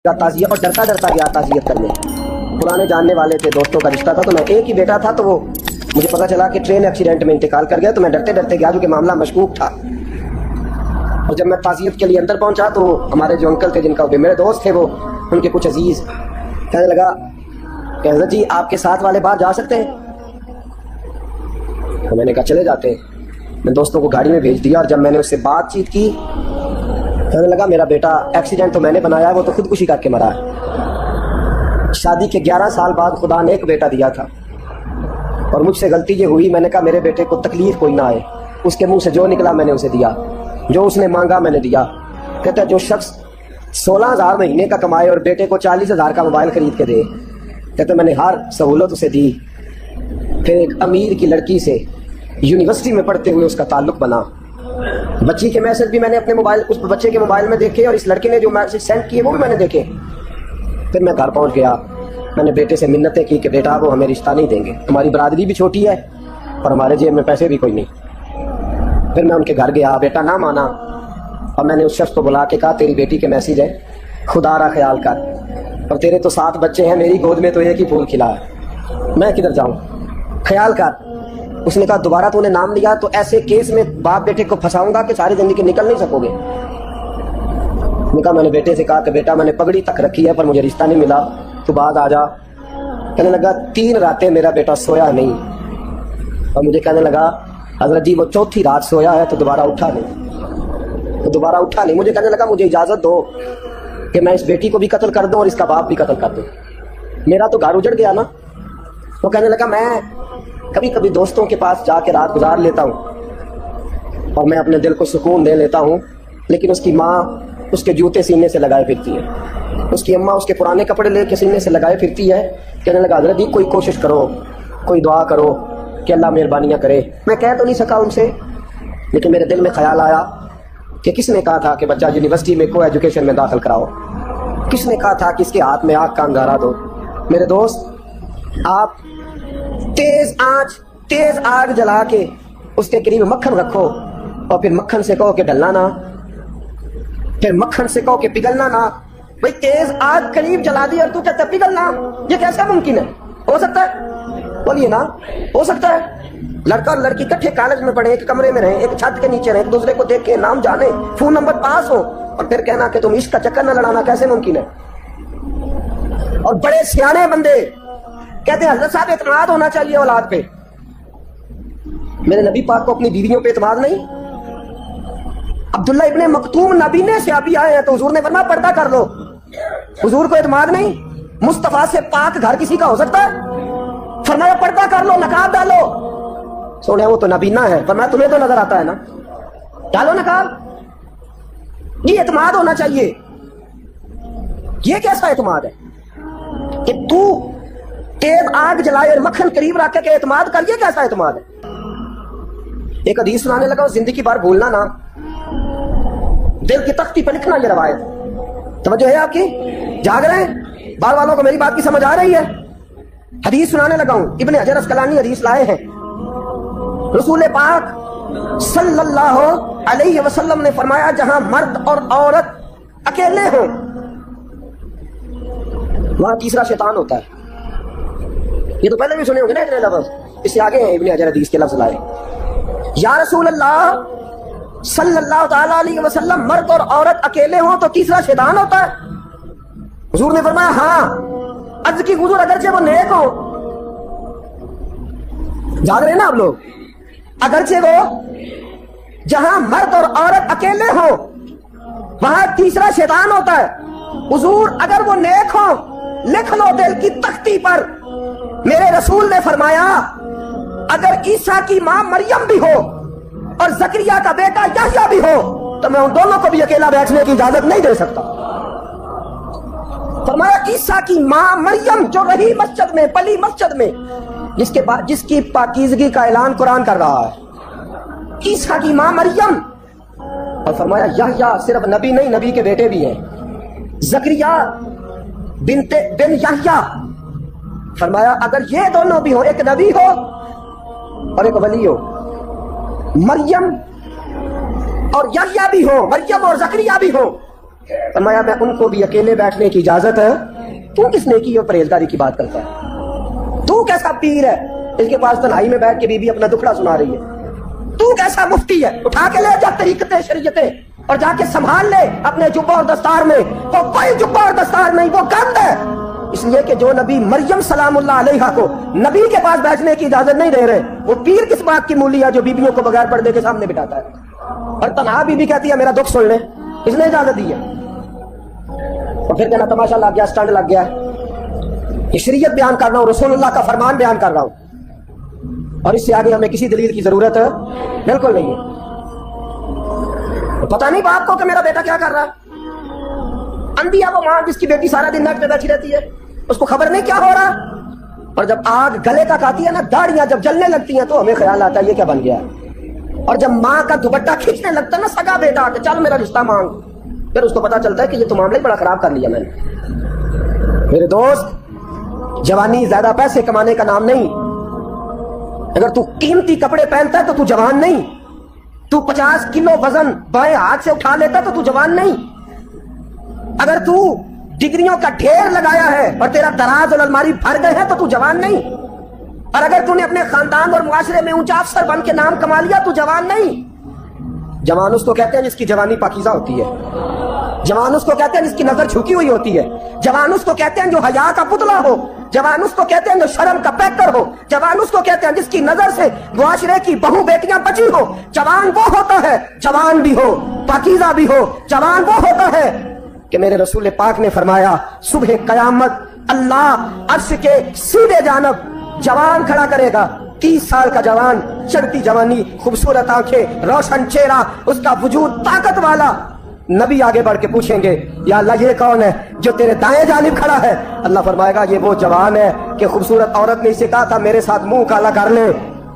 تعزیت اور ڈرتا ڈرتا گیا تعزیت کرنے. پرانے جاننے والے تھے, دوستوں کا رشتہ تھا, تو میں ایک ہی بیٹا تھا, تو وہ مجھے پتا چلا کہ ٹرین ایکسیڈنٹ میں انتقال کر گیا, تو میں ڈرتے ڈرتے گیا کیونکہ معاملہ مشکوک تھا. اور جب میں تعزیت کے لیے اندر پہنچا تو ہمارے جو انکل تھے, جن کا میرے دوست تھے, وہ ان کے کچھ عزیز کہنے لگا کہ حضرت جی آپ کے ساتھ والے باہر جا سکتے ہیں؟ تو میں نے کہا چلے جاتے ہیں. میں دوستوں کو گاڑی میں بھیج دیا, اور جب میں نے اس سے بات چیت کی, کہنے لگا میرا بیٹا ایکسیڈنٹ تو میں نے بنایا, وہ تو خودکشی کر کے مرا ہے. شادی کے 11 سال بعد خدا نے ایک بیٹا دیا تھا, اور مجھ سے غلطی یہ ہوئی, میں نے کہا میرے بیٹے کو تکلیف کوئی نہ آئے. اس کے منہ سے جو نکلا میں نے اسے دیا, جو اس نے مانگا میں نے دیا. کہتا ہے جو شخص 16,000 مہینے کا کمائے اور بیٹے کو 40,000 کا موبائل خرید کے دے, کہتا میں نے ہر سہولت اسے دی. پھر ایک امیر کی لڑکی سے یونیورسٹی میں پڑھتے ہوئے اس کا تعلق بنا. بچی کے میسج بھی میں نے اپنے موبائل, اس بچے کے موبائل میں دیکھے, اور اس لڑکے نے جو میسج سینڈ کیے وہ بھی میں نے دیکھے. پھر میں گھر پہنچ گیا, میں نے بیٹے سے منتیں کی کہ بیٹا وہ ہمیں رشتہ نہیں دیں گے, ہماری برادری بھی چھوٹی ہے اور ہمارے جیب میں پیسے بھی کوئی نہیں. پھر میں ان کے گھر گیا, بیٹا نہ مانا, اور میں نے اس شخص کو بلا کے کہا تیری بیٹی کے میسج ہے, خدا را خیال کر, اور تیرے تو 7 بچے ہیں, میری گود میں تو ایک ہی پھول کھلا ہے, میں کدھر جاؤں, خیال کر. اس نے کہا دوبارہ تو نے نام لیا تو ایسے کیس میں باپ بیٹے کو پھنساؤں گا کہ ساری زندگی نکل نہیں سکو گے. میں نے بیٹے سے کہا کہ بیٹا میں نے پگڑی تک رکھی ہے پر مجھے رشتہ نہیں ملا, تو بعد آ جا. کہنے لگا 3 راتیں میرا بیٹا سویا نہیں, اور مجھے کہنے لگا حضرت جی وہ 4تھی رات سویا ہے تو دوبارہ اٹھا نہیں. مجھے کہنے لگا مجھے اجازت دو کہ میں اس بیٹی کو بھی قتل کر دوں اور اس کا باپ بھی قتل کر دوں, میرا تو گھر اجڑ گیا نا. وہ کہنے لگا میں کبھی کبھی دوستوں کے پاس جا کے رات گزار لیتا ہوں اور میں اپنے دل کو سکون دے لیتا ہوں, لیکن اس کی ماں اس کے جوتے سینے سے لگائے پھرتی ہے, اس کی اماں اس کے پرانے کپڑے لے کے سینے سے لگائے پھرتی ہے. کہنے لگا حضرت جی کوئی کوشش کرو, کوئی دعا کرو کہ اللہ مہربانیاں کرے. میں کہہ تو نہیں سکا ان سے, لیکن میرے دل میں خیال آیا کہ کس نے کہا تھا کہ بچہ یونیورسٹی میں کو ایجوکیشن میں داخل کراؤ, کس نے کہا تھا کہ اس کے ہاتھ میں آگ کا انگارہ دو. میرے دوست آپ تیز آگ جلا کے اس کے قریب مکھن رکھو, اور پھر مکھن سے کہو کہ ڈلنا نہ, پھر مکھن سے کہو کہ پگھلنا نہ. بھئی تیز آگ قریب جلا دی اور تو کہتا پگھلنا, یہ کیسا ممکن ہے؟ ہو سکتا ہے؟ بولیے نا, ہو سکتا ہے؟ لڑکا اور لڑکی کٹھے کالج میں پڑھے, ایک کمرے میں رہیں, ایک چھت کے نیچے رہیں, ایک دوسرے کو دیکھ کے نام جانے, فون نمبر پاس ہو, اور پھر کہنا کہ تم عشق کا چکر نہ لڑانا, کیسے ممکن ہے؟ اور بڑے سیانے بندے کہتے ہیں حضرت صاحب اعتماد ہونا چاہیے اولاد پہ. میرے نبی پاک کو اپنی بیویوں پہ اعتماد نہیں؟ عبداللہ ابن مکتوم نبی نے سے ابھی آئے ہیں تو حضور نے فرمایا پردہ کر لو, حضور کو اعتماد نہیں؟ مصطفیٰ سے پاک گھر کسی کا ہو سکتا ہے؟ فرمایا پردہ کر لو, نقاب ڈالو. سونے وہ تو نبینا ہے, فرمایا تمہیں تو نظر آتا ہے نا, ڈالو نقاب. یہ اعتماد ہونا چاہیے. یہ کیسا اعتماد ہے کہ تو تیز آگ جلائے اور مکھن قریب رکھ کے اعتماد کر, یہ کیسا اعتماد ہے؟ ایک حدیث سنانے لگا, زندگی بار بھولنا نہ, دل کی تختی پر لکھنا, یہ روایت. توجہ ہے آپ کی؟ جاگ رہے ہیں بار والوں کو؟ میری بات کی سمجھ آ رہی ہے؟ حدیث سنانے لگا ہوں, ابن حجر اسقلانی حدیث لائے ہیں. رسول پاک صلی اللہ علیہ وسلم نے فرمایا جہاں مرد اور عورت اکیلے ہوں وہاں تیسرا شیطان ہوتا ہے. یہ تو پہلے بھی سنے ہوں گے نا اتنے لفظ, اس سے آگے ہیں ابن حجر حدیث کے لفظ لائے. یا رسول اللہ صلی اللہ تعالی علیہ وسلم مرد اور عورت اکیلے ہوں تو تیسرا شیطان ہوتا ہے؟ حضور نے فرمایا ہاں. عرض کی حضور اگرچہ وہ نیک ہو, جاگ رہے نا آپ لوگ, اگرچہ وہ جہاں مرد اور عورت اکیلے ہوں وہاں تیسرا شیطان ہوتا ہے. حضور اگر وہ نیک ہو لکھ لو دل کی تختی پر. میرے رسول نے فرمایا اگر عیسیٰ کی ماں مریم بھی ہو اور زکریا کا بیٹا یحییٰ بھی ہو تو میں ان دونوں کو بھی اکیلا بیٹھنے کی اجازت نہیں دے سکتا. فرمایا عیسیٰ کی ماں مریم جو رہی مسجد میں, پلی مسجد میں, جس کی پاکیزگی کا اعلان قرآن کر رہا ہے, عیسیٰ کی ماں مریم. اور فرمایا یحییٰ صرف نبی نہیں, نبی کے بیٹے بھی ہیں, زکریا بن یحییٰ. فرمایا اگر یہ دونوں بھی ہو, ایک نبی ہو اور ایک ولی ہو, مریم اور یحییٰ بھی ہو, مریم اور زکریا بھی ہو, فرمایا میں ان کو بھی اکیلے بیٹھنے کی اجازت ہے. تو کس نیکی اور پرہیزگاری کی بات کرتا ہے؟ تو کیسا پیر ہے اس کے پاس تنہائی میں بیٹھ کے بیوی اپنا دکھڑا سنا رہی ہے؟ تو کیسا مفتی ہے؟ اٹھا کے لے جا طریقتیں شریعتیں اور جا کے سنبھال لے اپنے جبہ اور دستار میں. وہ کوئی جبہ اور دستار نہیں، وہ گند ہے. اس لیے کہ جو نبی مریم سلام اللہ علیہا کو نبی کے پاس بیٹھنے کی اجازت نہیں دے رہے، وہ پیر کس بات کی مولی ہے جو بیویوں کو بغیر پردے کے سامنے بٹھاتا ہے؟ اور تنہا بیوی کہتی ہے میرا دکھ سن لے، اس نے اجازت دی ہے. اور پھر کہنا تماشا لگ گیا، سٹنڈ لگ گیا. یہ شریعت بیان کر رہا ہوں، رسول اللہ کا فرمان بیان کر رہا ہوں، اور اس سے آگے ہمیں کسی دلیل کی ضرورت ہے بالکل نہیں ہے. پتہ نہیں باپ کو کہ میرا بیٹا کیا کر رہا ہے. اندھی ہے وہ ماں جس کی بیٹی سارا دن نیٹ پہ بیٹھی رہتی ہے، اس کو خبر نہیں کیا ہو رہا. اور جب آگ گلے تک آتی ہے نا، داڑیاں جب جلنے لگتی ہیں تو ہمیں خیال آتا ہے یہ کیا بن گیا ہے. اور جب ماں کا دوپٹہ کھینچنے لگتا ہے نا سگا بیٹا کہ چل میرا رشتہ مانگ، پھر اس کو پتا چلتا ہے کہ یہ تو معاملہ ہی بڑا خراب کر لیا میں نے. میرے دوست، جوانی زیادہ پیسے کمانے کا نام نہیں. اگر تو قیمتی کپڑے پہنتا ہے تو تو جوان نہیں. تو 50 کلو وزن بائیں ہاتھ سے اٹھا لیتا تو جوان نہیں. اگر تو ڈگریوں کا ڈھیر لگایا ہے اور تیرا دراز اور الماری بھر گئے ہیں تو تو جوان نہیں. اور اگر تو نے اپنے خاندان اور معاشرے میں اونچا افسر بن کے نام کما لیا تو جوان نہیں. جوان اس کو کہتے ہیں جس کی جوانی پاکیزہ ہوتی ہے. جوان اس کو کہتے ہیں جس کی نظر جھکی ہوئی ہوتی ہے. جوان اس کو کہتے ہیں جو حیا کا پتلا ہو. جوان اس کو کہتے ہیں جو شرم کا پیکر ہو. جوان اس کو کہتے ہیں جس کی نظر سے معاشرے کی بہو بیٹیاں بچی ہو. جوان وہ ہوتا ہے، جوان بھی ہو پاکیزہ بھی ہو، جوان وہ ہوتا ہے کہ میرے رسول پاک نے فرمایا صبح قیامت اللہ عرش کے سیدھے جانب جوان کھڑا کرے گا. 30 سال کا جوان، چڑھتی جوانی، خوبصورت آنکھیں، روشن چہرہ، اس کا وجود طاقت والا. نبی آگے بڑھ کے پوچھیں گے یا اللہ یہ کون ہے جو تیرے دائیں جانب کھڑا ہے؟ اللہ فرمائے گا یہ وہ جوان ہے کہ خوبصورت عورت نے اسے کہا تھا میرے ساتھ منہ کالا کر لے،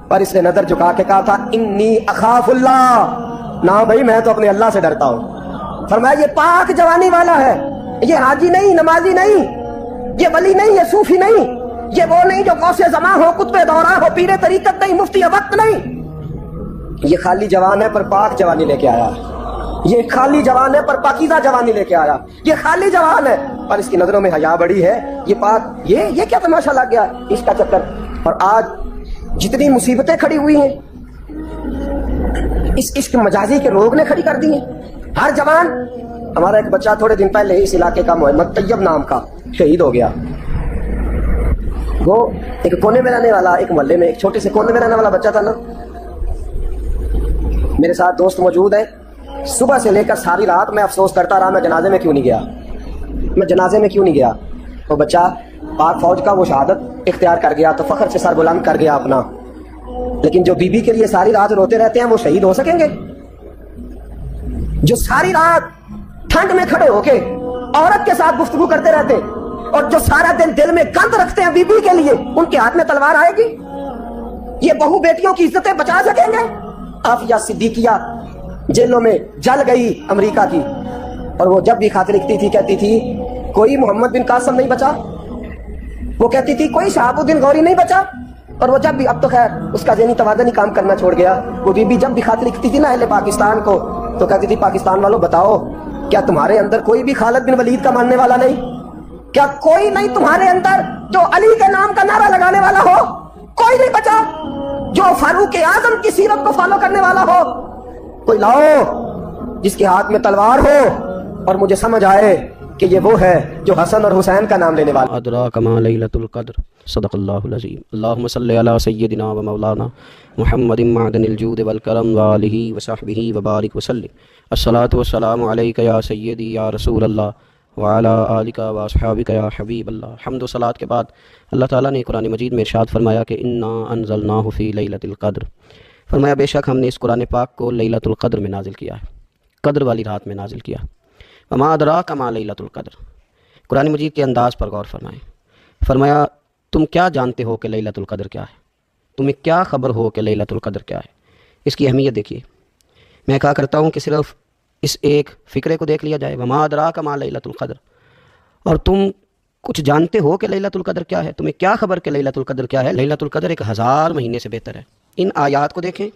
پر اس نے نظر جھکا کے کہا تھا انی اخاف اللہ. نہ بھائی میں تو اپنے اللہ سے ڈرتا ہوں. فرمایا یہ پاک جوانی والا ہے، یہ حاجی نہیں، نمازی نہیں، یہ ولی نہیں، یہ صوفی نہیں، یہ وہ نہیں جو غوث زمان ہو، قطب دوران ہو، پیر طریقت نہیں، مفتی وقت نہیں. یہ خالی جوان ہے پر پاک جوانی لے کے آیا. یہ خالی جوان ہے پر پاکیزہ جوانی لے کے آیا. یہ خالی جوان ہے پر اس کی نظروں میں حیا بڑی ہے. یہ پاک، یہ کیا تماشا لگ گیا اس کا چکر. اور آج جتنی مصیبتیں کھڑی ہوئی ہیں اس عشق مجازی کے روگ نے کھڑی کر دی ہیں. ہر جوان، ہمارا ایک بچہ تھوڑے دن پہلے اس علاقے کا محمد طیب نام کا شہید ہو گیا. وہ ایک کونے میں رہنے والا، ایک محلے میں ایک چھوٹے سے کونے میں رہنے والا بچہ تھا نا. میرے ساتھ دوست موجود ہیں. صبح سے لے کر ساری رات میں افسوس کرتا رہا میں جنازے میں کیوں نہیں گیا، میں جنازے میں کیوں نہیں گیا. وہ بچہ پاک فوج کا وہ شہادت اختیار کر گیا تو فخر سے سر بلند کر گیا اپنا. لیکن جو بی بی کے لیے ساری رات روتے رہتے ہیں وہ شہید ہو سکیں گے؟ جو ساری رات ٹھنڈ میں کھڑے ہو کے عورت کے ساتھ گفتگو کرتے رہتے اور جو سارا دن دل میں گند رکھتے ہیں بی بی کے لیے، ان کے ہاتھ میں تلوار آئے گی؟ یہ بہو بیٹیوں کی عزتیں بچا سکیں گے؟ عافیہ صدیقیہ جیلوں میں جل گئی امریکہ کی، اور وہ جب بھی خط لکھتی تھی کہتی تھی کوئی محمد بن قاسم نہیں بچا، وہ کہتی تھی کوئی شہاب الدین غوری نہیں بچا. اور وہ جب بھی، اب تو خیر اس کا ذہنی توازن ہی کام کرنا چھوڑ گیا، وہ بی بی جب بھی خط لکھتی تھی نا اہل پاکستان کو تو کہتی تھی پاکستان والوں بتاؤ کیا تمہارے اندر کوئی بھی خالد بن ولید کا ماننے والا نہیں؟ کیا کوئی نہیں تمہارے اندر جو علی کے نام کا نعرہ لگانے والا ہو؟ کوئی نہیں بچا جو فاروق اعظم کی سیرت کو فالو کرنے والا ہو؟ کوئی لاؤ جس کے ہاتھ میں تلوار ہو اور مجھے سمجھ آئے کہ یہ وہ ہے جو حسن اور حسین کا نام لینے والا. ادراک ما لیلۃ القدر، صدق اللہ العظیم. اللہم صلی علی سیدنا و مولانا محمد معدن الجود والکرم وآلہ وصحبہ وبارک وسلم. الصلاۃ والسلام علیک یا سیدی یا رسول اللہ وعلی آلک واصحابک یا حبیب اللہ. حمد و صلاۃ کے بعد اللہ تعالیٰ نے قرآن مجید میں ارشاد فرمایا کہ انا انزلناہ فی لیلۃ القدر. فرمایا بے شک ہم نے اس قرآن پاک کو لیلۃ القدر میں نازل کیا ہے، قدر والی رات میں نازل کیا. وما ادراک ما لیلۃ القدر. قرآن مجید کے انداز پر غور فرمائیں. فرمایا تم کیا جانتے ہو کہ لیلۃ القدر کیا ہے؟ تمہیں کیا خبر ہو کہ لیلۃ القدر کیا ہے؟ اس کی اہمیت دیکھیے. میں کہا کرتا ہوں کہ صرف اس ایک فکرے کو دیکھ لیا جائے، وما ادراک ما لیلۃ القدر، اور تم کچھ جانتے ہو کہ لیلۃ القدر کیا ہے؟ تمہیں کیا خبر کہ لیلۃ القدر کیا ہے؟ لیلۃ القدر 1000 مہینے سے بہتر ہے. ان آیات کو دیکھیں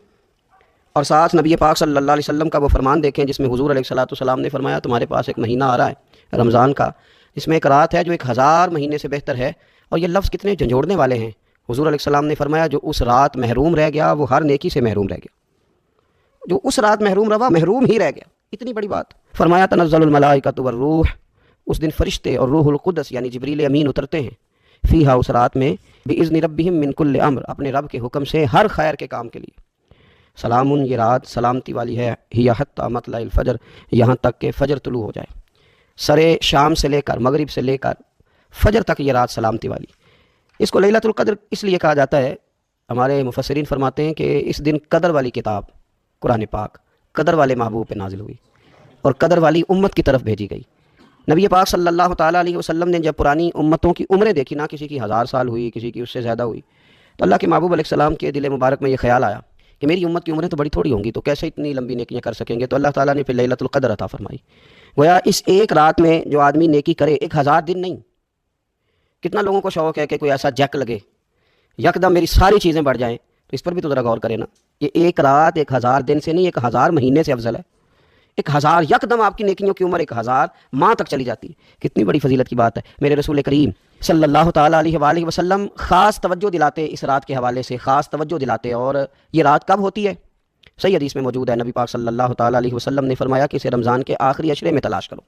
اور ساتھ نبی پاک صلی اللہ علیہ وسلم کا وہ فرمان دیکھیں جس میں حضور علیہ الصلوۃ والسلام نے فرمایا تمہارے پاس ایک مہینہ آ رہا ہے رمضان کا، اس میں ایک رات ہے جو 1000 مہینے سے بہتر ہے. اور یہ لفظ کتنے جھنجھوڑنے والے ہیں. حضور علیہ السلام نے فرمایا جو اس رات محروم رہ گیا وہ ہر نیکی سے محروم رہ گیا. جو اس رات محروم رہا محروم ہی رہ گیا. اتنی بڑی بات. فرمایا تنزل الملائکۃ والروح، اس دن فرشتے اور روح القدس یعنی جبریل امین اترتے ہیں، فیہا اس رات میں، باذن ربہم من کل امر، اپنے رب کے حکم سے ہر خیر کے کام کے لیے. سلام، یہ رات سلامتی والی ہے، ہی حتی مطلع الفجر، یہاں تک کہ فجر طلوع ہو جائے. سرے شام سے لے کر مغرب سے لے کر فجر تک یہ رات سلامتی والی. اس کو لیلۃ القدر اس لیے کہا جاتا ہے، ہمارے مفسرین فرماتے ہیں کہ اس دن قدر والی کتاب قرآن پاک قدر والے محبوب پہ نازل ہوئی اور قدر والی امت کی طرف بھیجی گئی. نبی پاک صلی اللہ تعالیٰ علیہ وسلم نے جب پرانی امتوں کی عمریں دیکھی نا، کسی کی 1000 سال ہوئی، کسی کی اس سے زیادہ ہوئی، تو اللہ کے محبوب علیہ السلام کے دل مبارک میں یہ خیال آیا کہ میری امت کی عمریں تو بڑی تھوڑی ہوں گی، تو کیسے اتنی لمبی نیکیاں کر سکیں گے. تو اللہ تعالیٰ نے پھر لیلۃ القدر عطا فرمائی. گویا اس ایک رات میں جو آدمی نیکی کرے، 1000 دن نہیں. کتنا لوگوں کو شوق ہے کہ کوئی ایسا جیک لگے یکدم میری ساری چیزیں بڑھ جائیں، تو اس پر بھی تو ذرا غور کرے نا. یہ ایک رات 1000 دن سے نہیں، 1000 مہینے سے افضل ہے. 1000 یکدم آپ کی نیکیوں کی عمر 1000 ماہ تک چلی جاتی ہے. کتنی بڑی فضیلت کی بات ہے. میرے رسول کریم صلی اللہ تعالیٰ علیہ وآلہ وسلم خاص توجہ دلاتے اس رات کے حوالے سے، خاص توجہ دلاتے. اور یہ رات کب ہوتی ہے؟ صحیح حدیث میں موجود ہے. نبی پاک صلی اللہ تعالیٰ علیہ وسلم نے فرمایا کہ اسے رمضان کے آخری عشرے میں تلاش کرو.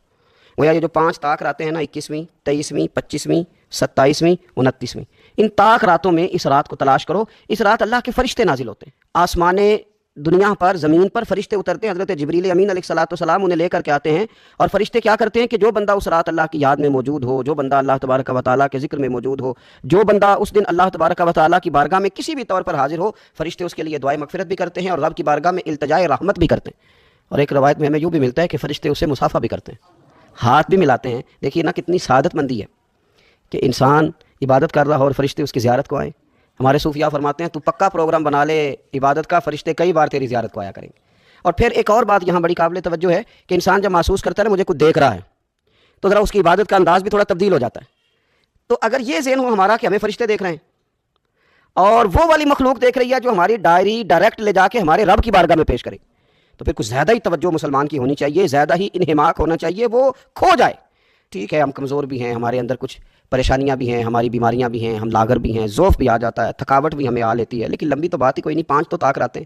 گویا یہ جو 5 طاق راتیں ہیں نا، 21ویں 23ویں 25ویں 27ویں 29ویں، ان طاق راتوں میں اس رات کو تلاش کرو. اس رات اللہ کے فرشتے نازل ہوتے ہیں. آسمان دنیا پر، زمین پر فرشتے اترتے ہیں. حضرت جبریل امین علیہ الصلوۃ والسلام انہیں لے کر کے آتے ہیں، اور فرشتے کیا کرتے ہیں کہ جو بندہ اس رات اللہ کی یاد میں موجود ہو، جو بندہ اللہ تبارک و تعالیٰ کے ذکر میں موجود ہو، جو بندہ اس دن اللہ تبارک و تعالیٰ کی بارگاہ میں کسی بھی طور پر حاضر ہو، فرشتے اس کے لیے دعائے مغفرت بھی کرتے ہیں اور رب کی بارگاہ میں التجائے رحمت بھی کرتے ہیں. اور ایک روایت میں ہمیں یوں بھی ملتا ہے کہ فرشتے اسے مصافحہ بھی کرتے ہیں، ہاتھ بھی ملاتے ہیں. دیکھیے نا کتنی سعادت مندی ہے کہ انسان عبادت کر رہا ہو اور فرشتے اس کی زیارت کو آئیں. ہمارے صوفیاء فرماتے ہیں تو پکا پروگرام بنا لے عبادت کا، فرشتے کئی بار تیری زیارت کو آیا کریں گے. اور پھر ایک اور بات یہاں بڑی قابل توجہ ہے کہ انسان جب محسوس کرتا ہے نا مجھے کوئی دیکھ رہا ہے، تو ذرا اس کی عبادت کا انداز بھی تھوڑا تبدیل ہو جاتا ہے. تو اگر یہ ذہن ہو ہمارا کہ ہمیں فرشتے دیکھ رہے ہیں اور وہ والی مخلوق دیکھ رہی ہے جو ہماری ڈائری ڈائریکٹ لے جا کے ہمارے رب کی بارگاہ میں پیش کرے، تو پھر کچھ زیادہ ہی توجہ مسلمان کی ہونی چاہیے، زیادہ ہی انہماک ہونا چاہیے، وہ کھو جائے. ٹھیک ہے ہم کمزور بھی ہیں، ہمارے اندر کچھ پریشانیاں بھی ہیں، ہماری بیماریاں بھی ہیں، ہم لاغر بھی ہیں، ذوف بھی آ جاتا ہے، تھکاوٹ بھی ہمیں آ لیتی ہے، لیکن لمبی تو بات ہی کوئی نہیں. 5 تو طاق راتیں.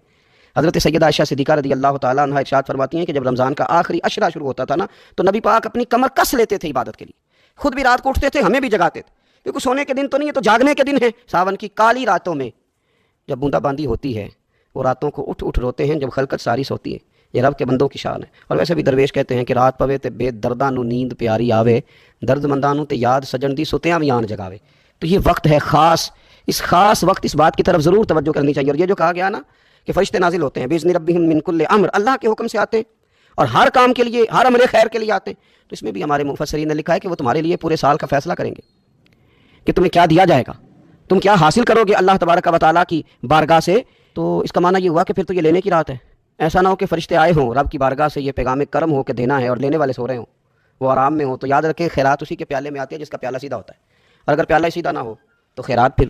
حضرت سیدہ عائشہ صدیقہ رضی اللہ تعالیٰ عنہا ارشاد فرماتی ہیں کہ جب رمضان کا آخری عشرہ شروع ہوتا تھا نا، تو نبی پاک اپنی کمر کس لیتے تھے عبادت کے لیے. خود بھی رات کو اٹھتے تھے، ہمیں بھی جگاتے تھے، کیونکہ سونے کے دن تو نہیں ہے، تو جاگنے کے دن ہے. ساون کی کالی راتوں میں جب بوندا باندی ہوتی ہے، وہ راتوں کو اٹھ اٹھ روتے ہیں جب خلقت ساری سوتی ہے. یہ رب کے بندوں کی شان ہے. اور ویسے بھی درویش کہتے ہیں کہ رات پوے تے بے درداں نو نیند پیاری آوے، درد منداں نو تے یاد سجن دی ستیاں وی آن جگاوے. تو یہ وقت ہے خاص، اس خاص وقت اس بات کی طرف ضرور توجہ کرنی چاہیے. اور یہ جو کہا گیا نا کہ فرشتے نازل ہوتے ہیں باذن ربہم من کل امر، اللہ کے حکم سے آتے ہیں اور ہر کام کے لیے، ہر عمل خیر کے لیے آتے ہیں. تو اس میں بھی ہمارے مفسرین نے لکھا ہے کہ وہ تمہارے لیے پورے سال کا فیصلہ کریں گے کہ تمہیں کیا دیا جائے گا، تم کیا حاصل کرو گے اللہ تبارک و تعالیٰ کی بارگاہ سے. تو اس کا معنی یہ ہوا کہ پھر تو یہ لینے کی رات ہے. ایسا نہ ہو کہ فرشتے آئے ہوں رب کی بارگاہ سے، یہ پیغام کرم ہو کہ دینا ہے، اور لینے والے سو رہے ہوں، وہ آرام میں ہوں. تو یاد رکھیں خیرات اسی کے پیالے میں آتی ہے جس کا پیالہ سیدھا ہوتا ہے، اور اگر پیالہ سیدھا نہ ہو تو خیرات پھر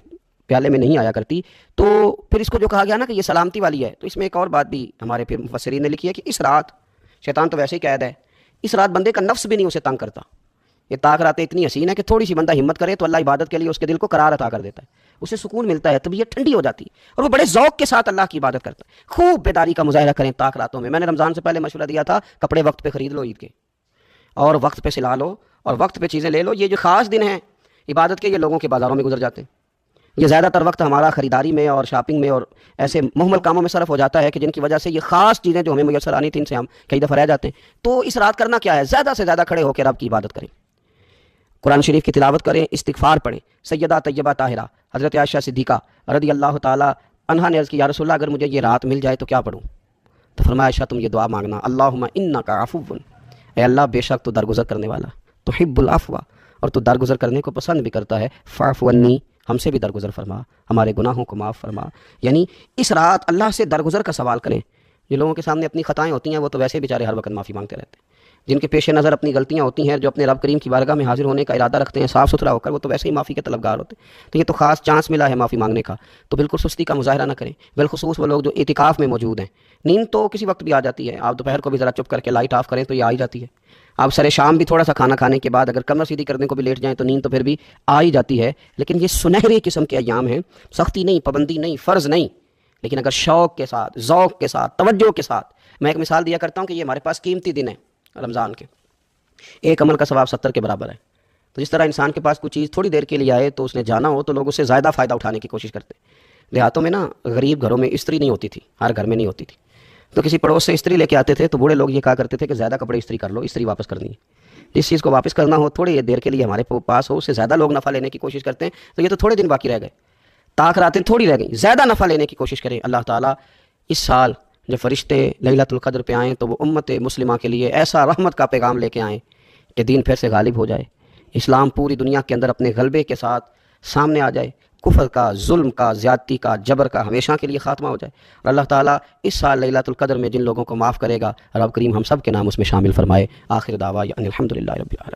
پیالے میں نہیں آیا کرتی. تو پھر اس کو جو کہا گیا نا کہ یہ سلامتی والی ہے، تو اس میں ایک اور بات بھی ہمارے پھر مفسرین نے لکھی ہے کہ اس رات، شیطان تو ویسے ہی قید ہے، اس رات بندے کا نفس بھی نہیں اسے تنگ کرتا. یہ طاق راتیں اتنی حسین ہے کہ تھوڑی سی بندہ ہمت کرے تو اللہ عبادت کے لیے اس کے دل کو قرار عطا کر دیتا ہے، اسے سکون ملتا ہے، طبیعت ٹھنڈی ہو جاتی ہے، اور وہ بڑے ذوق کے ساتھ اللہ کی عبادت کرتا ہے. خوب بیداری کا مظاہرہ کریں طاق راتوں میں. میں نے رمضان سے پہلے مشورہ دیا تھا کپڑے وقت پہ خرید لو عید کے، اور وقت پہ سلا لو، اور وقت پہ چیزیں لے لو. یہ جو خاص دن ہیں عبادت کے، یہ لوگوں کے بازاروں میں گزر جاتے ہیں. یہ زیادہ تر وقت ہمارا خریداری میں اور شاپنگ میں اور ایسے مہمل کاموں میں صرف ہو جاتا ہے کہ جن کی وجہ سے یہ خاص چیزیں جو ہمیں میسر آنی تھیں ان سے ہم کئی دفعہ رہ جاتے ہیں. تو اس رات کرنا کیا ہے؟ زیادہ سے زیادہ کھڑے ہو کے رب کی عبادت کریں، قرآن شریف کی تلاوت کریں، استغفار پڑھیں. سیدہ طیبہ طاہرہ حضرت عائشہ صدیقہ رضی اللہ تعالیٰ عنہا نے عرض کی یا رسول اللہ اگر مجھے یہ رات مل جائے تو کیا پڑھوں؟ تو فرمایا عائشہ تم یہ دعا مانگنا، اللہم انک عفو، اے اللہ بے شک تو درگزر کرنے والا، تحب العفو، اور تو درگزر کرنے کو پسند بھی کرتا ہے، فاعف عنی، ہم سے بھی درگزر فرما، ہمارے گناہوں کو معاف فرما. یعنی اس رات اللہ سے درگزر کا سوال کریں. جو لوگوں کے سامنے اپنی خطائیں ہوتی ہیں وہ تو ویسے بیچارے ہر وقت معافی مانگتے رہتے ہیں. جن کے پیش نظر اپنی غلطیاں ہوتی ہیں, جو اپنے رب کریم کی بارگاہ میں حاضر ہونے کا ارادہ رکھتے ہیں صاف ستھرا ہو کر, وہ تو ویسے ہی معافی کے طلبگار ہوتے ہیں. تو یہ تو خاص چانس ملا ہے معافی مانگنے کا, تو بالکل سستی کا مظاہرہ نہ کریں. بالخصوص وہ لوگ جو اعتکاف میں موجود ہیں. نیند تو کسی وقت بھی آ جاتی ہے, آپ دوپہر کو بھی ذرا چپ کر کے لائٹ آف کریں تو یہ آ ہی جاتی ہے. آپ سر شام بھی تھوڑا سا کھانا کھانے کے بعد اگر کمر سیدھی کرنے کو بھی لیٹ جائیں تو نیند تو پھر بھی آ ہی جاتی ہے. لیکن یہ سنہری قسم کے ایام ہیں, سختی نہیں, پابندی نہیں, فرض نہیں, لیکن اگر شوق کے ساتھ, ذوق کے ساتھ, توجہ کے ساتھ. میں ایک مثال دیا کرتا ہوں کہ یہ ہمارے پاس قیمتی دن ہے رمضان کے, ایک عمل کا ثواب 70 کے برابر ہے. تو جس طرح انسان کے پاس کوئی چیز تھوڑی دیر کے لیے آئے تو اس نے جانا ہو تو لوگ اس سے زیادہ فائدہ اٹھانے کی کوشش کرتے ہیں. دیہاتوں میں نا غریب گھروں میں استری نہیں ہوتی تھی, ہر گھر میں نہیں ہوتی تھی, تو کسی پڑوس سے استری لے کے آتے تھے تو بوڑھے لوگ یہ کہا کرتے تھے کہ زیادہ کپڑے استری کر لو, استری واپس کرنی ہے. جس چیز کو واپس کرنا ہو تھوڑی دیر کے لیے ہمارے پاس ہو, اس سے زیادہ لوگ نفع لینے کی کوشش کرتے ہیں. تو یہ تو تھوڑے دن باقی رہ گئے, طاق راتیں تھوڑی رہ گئیں, زیادہ نفع لینے کی کوشش کریں. اللہ تعالیٰ اس سال جب فرشتے لیلۃ القدر پہ آئیں تو وہ امت مسلمہ کے لیے ایسا رحمت کا پیغام لے کے آئیں کہ دین پھر سے غالب ہو جائے, اسلام پوری دنیا کے اندر اپنے غلبے کے ساتھ سامنے آ جائے, کفر کا, ظلم کا, زیادتی کا, جبر کا ہمیشہ کے لیے خاتمہ ہو جائے. اور اللہ تعالیٰ اس سال لیلۃ القدر میں جن لوگوں کو معاف کرے گا رب کریم ہم سب کے نام اس میں شامل فرمائے. آخر دعوانا الحمدللہ رب العالمین.